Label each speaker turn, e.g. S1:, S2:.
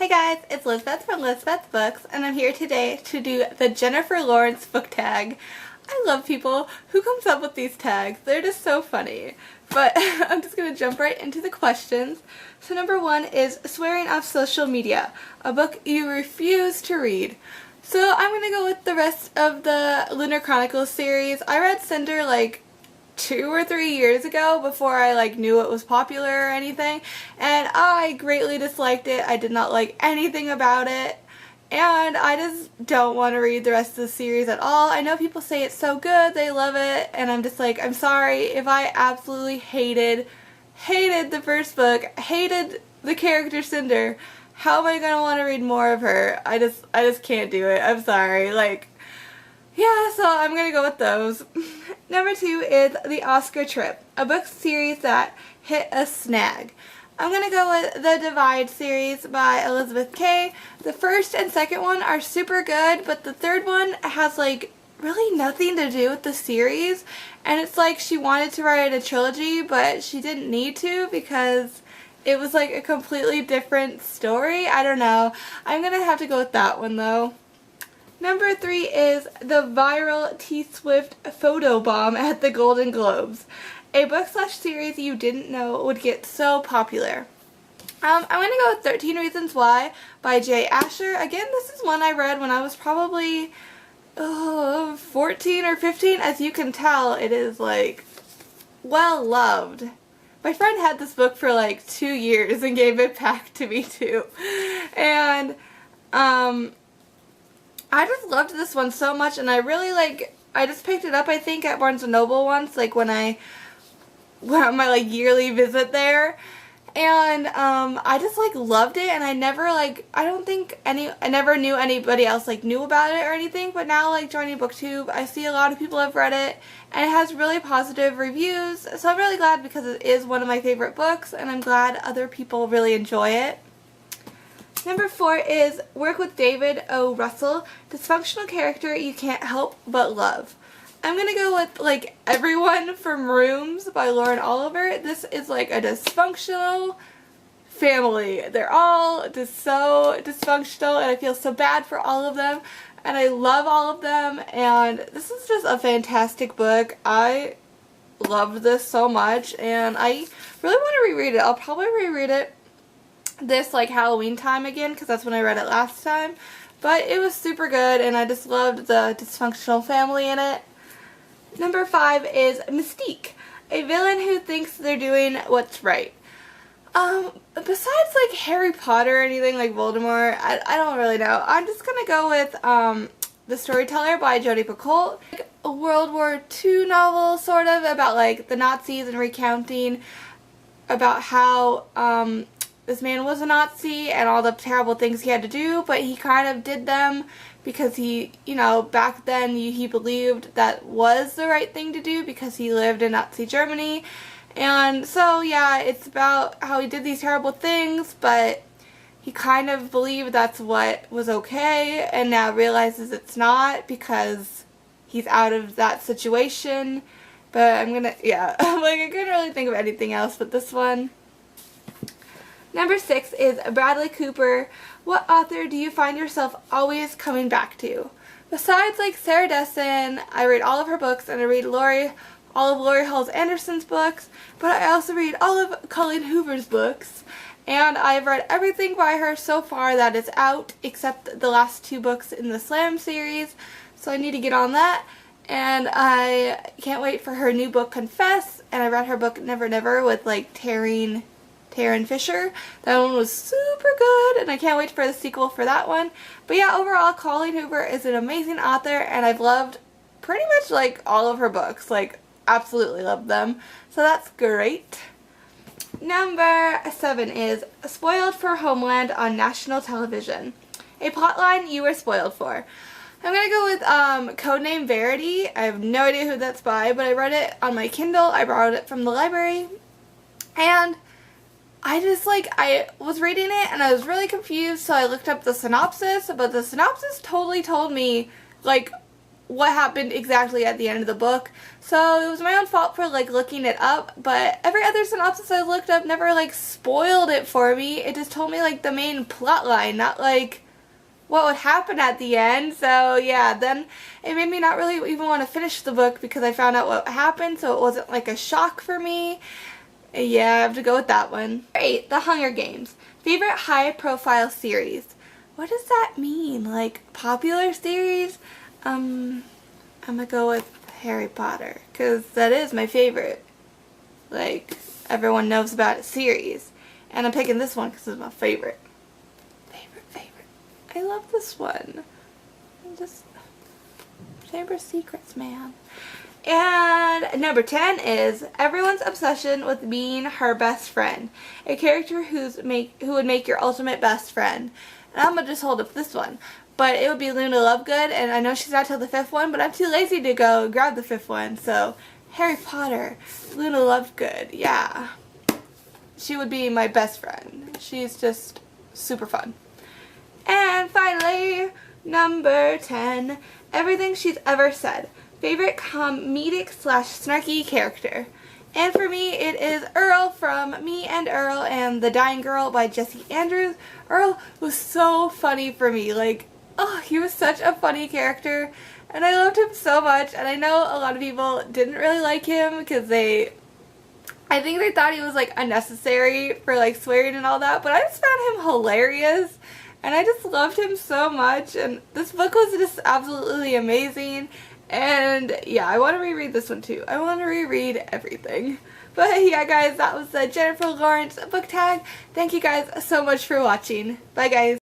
S1: Hey guys, it's Lisbeth from Lisbeth's Books, and I'm here today to do the Jennifer Lawrence book tag. I love people who comes up with these tags. They're just so funny. But I'm just going to jump right into the questions. So number one is swearing off social media, a book you refuse to read. So I'm going to go with the rest of the Lunar Chronicles series. I read Cinder like 2 or 3 years ago before I knew it was popular or anything, and I greatly disliked it. I did not like anything about it, and I just don't want to read the rest of the series at all. I know people say it's so good, they love it, and I'm just like, I'm sorry if I absolutely hated the first book, hated the character Cinder. How am I gonna want to read more of her? I just can't do it. I'm sorry. Yeah, so I'm gonna go with those. Number 2 is The Oscar Trip, a book series that hit a snag. I'm gonna go with the Divide series by Elizabeth K. The first and second one are super good, but the third one has really nothing to do with the series, and it's like she wanted to write a trilogy, but she didn't need to because it was a completely different story. I don't know. I'm gonna have to go with that one though. Number 3 is the viral TSwift photobomb at the Golden Globes, a book/series you didn't know would get so popular. I'm going to go with 13 Reasons Why by Jay Asher. Again, this is one I read when I was probably 14 or 15. As you can tell, it is well loved. My friend had this book for 2 years and gave it back to me too. And I just loved this one so much, and I really I just picked it up I think at Barnes & Noble once, when I went on my yearly visit there, and I just loved it, and I never I never knew anybody else knew about it or anything, but now joining BookTube, I see a lot of people have read it, and it has really positive reviews, so I'm really glad because it is one of my favorite books, and I'm glad other people really enjoy it. Number 4 is Work with David O. Russell, dysfunctional character you can't help but love. I'm going to go with Everyone from Rooms by Lauren Oliver. This is a dysfunctional family. They're all just so dysfunctional, and I feel so bad for all of them, and I love all of them, and this is just a fantastic book. I loved this so much, and I really want to reread it. I'll probably reread it this Halloween time again because that's when I read it last time, but it was super good, and I just loved the dysfunctional family in it. Number 5 is Mystique, a villain who thinks they're doing what's right. Besides Harry Potter or anything like Voldemort, I don't really know. I'm just gonna go with The Storyteller by Jodi Picoult, a World War II novel sort of about the Nazis and recounting about how this man was a Nazi and all the terrible things he had to do, but he kind of did them because he, back then he believed that was the right thing to do because he lived in Nazi Germany. And so, yeah, it's about how he did these terrible things, but he kind of believed that's what was okay, and now realizes it's not because he's out of that situation. But I couldn't really think of anything else but this one. Number 6 is Bradley Cooper. What author do you find yourself always coming back to? Besides Sarah Dessen, I read all of her books, and I read all of Lori Halls Anderson's books, but I also read all of Colleen Hoover's books, and I've read everything by her so far that is out except the last 2 books in the Slam series, so I need to get on that. And I can't wait for her new book, Confess, and I read her book Never Never with Taryn Fisher. That one was super good, and I can't wait for the sequel for that one. But yeah, overall, Colleen Hoover is an amazing author, and I've loved pretty much all of her books. Absolutely loved them. So that's great. Number 7 is Spoiled for Homeland on national television, a plotline you were spoiled for. I'm going to go with Codename Verity. I have no idea who that's by, but I read it on my Kindle. I borrowed it from the library, and I was reading it, and I was really confused, so I looked up the synopsis, but the synopsis totally told me, what happened exactly at the end of the book. So it was my own fault for like looking it up, but every other synopsis I looked up never like spoiled it for me. It just told me like the main plot line, not like what would happen at the end. So yeah, then it made me not really even want to finish the book because I found out what happened, so it wasn't like a shock for me. Yeah, I have to go with that one. 8. The Hunger Games. Favorite high profile series. What does that mean? Like popular series? I'm gonna go with Harry Potter because that is my favorite. Like everyone knows about it series. And I'm picking this one because it's my favorite. I love this one. Just Chamber of Secrets, man. And number 10 is everyone's obsession with being her best friend. A character who would make your ultimate best friend. And I'm gonna just hold up this one. But it would be Luna Lovegood, and I know she's not till the 5th one, but I'm too lazy to go grab the 5th one. So Harry Potter, Luna Lovegood, yeah. She would be my best friend. She's just super fun. And finally, number 10, everything she's ever said. Favorite comedic / snarky character. And for me, it is Earl from Me and Earl and The Dying Girl by Jesse Andrews. Earl was so funny for me. Like, oh, he was such a funny character. And I loved him so much. And I know a lot of people didn't really like him because I think they thought he was like unnecessary for like swearing and all that. But I just found him hilarious. And I just loved him so much. And this book was just absolutely amazing. And yeah, I want to reread this one too. I want to reread everything. But yeah, guys, that was the Jennifer Lawrence book tag. Thank you guys so much for watching. Bye, guys.